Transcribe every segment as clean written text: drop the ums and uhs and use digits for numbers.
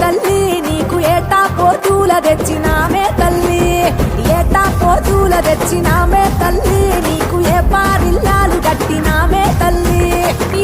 తల్లి నీకు ఏటా పోతుల తెచ్చినామే తల్లి ఏటా పోతుల తెచ్చినామే తల్లి నీకు ఏ పారిల్లాలు కట్టినామే తల్లి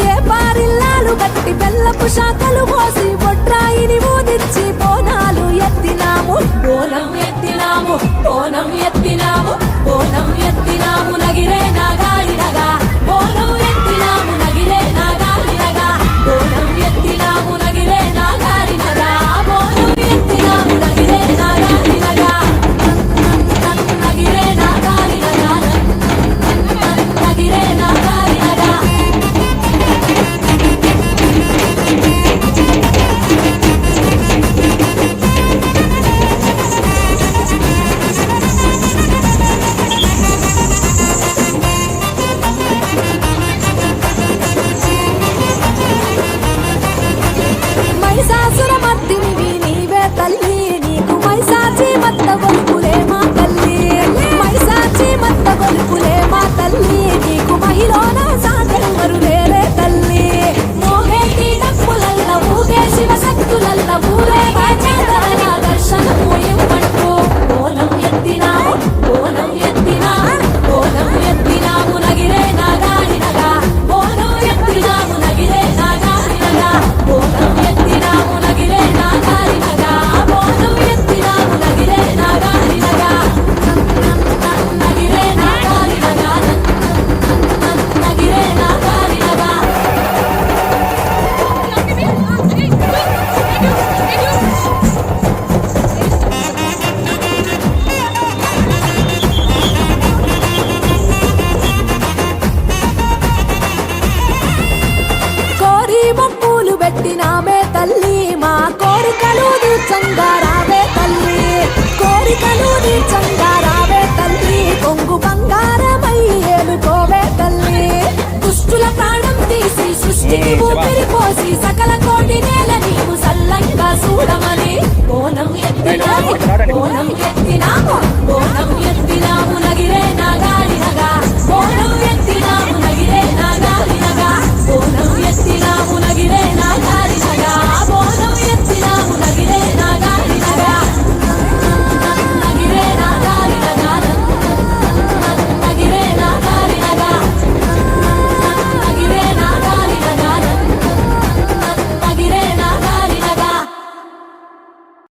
ఏ పారిల్లాలు కట్టి బెల్లపు శాఖలు పోసి బొడ్రాయిని ఊదిచ్చి బోనాలు ఎత్తినాము బోనం ఎత్తినాము బోనం ఎత్తినాము బోనం ఎత్తినాము నగిరే నాగాలినగా బోనం ఎత్తినాము నగిరే నాగాలినగా బోనం ఎత్తినాము నగిరే నాగాలినగా బోనం ఎత్తినాము నగిరే నాగాలినగా నగిరే నాగాలినగా నగిరే నాగాలినగా మైసాసురమర్దినివి నీవే తల్లి నీకు మైసాచి మత్త గొలుపులే మా తల్లి మైసాచి మత్త గొలుపులే మా తల్లి నీకు మహిళన సాగెవ్వరు లేరే తల్లి మోహేటి డప్పులల్ల ఊగే శివశక్తులల్ల ఊరే వాచేదన దర్శనము ఇవ్వంటూ బోనం ఎత్తినాము బోనం ఎత్తినాము బోనం ఎత్తినాము నగిరే నాగాలినగా బోనం ఎత్తినాము నగిరే నాగాలినగా బోనం ఎత్తినాము నగిరే నాగాలినగా బోనం ఎత్తినాము నగిరే నాగాలినగా నగిరే నాగాలినగా నగిరే నాగాలినగా కోరి మొక్కులు పెట్టినామే తల్లి మా కోరికలు తీర్చంగా రావే తల్లి కోరికలు తీర్చంగా రావే తల్లి కొంగు బంగారమై ఏలుకోవే తల్లి దుష్టుల ప్రాణం తీసి సృష్టికి ఊపిరి పోసి సకల కోటి నేల నీవు సల్లంగా చూడమని బోనం ఎత్తినాము బోనం ఎత్తి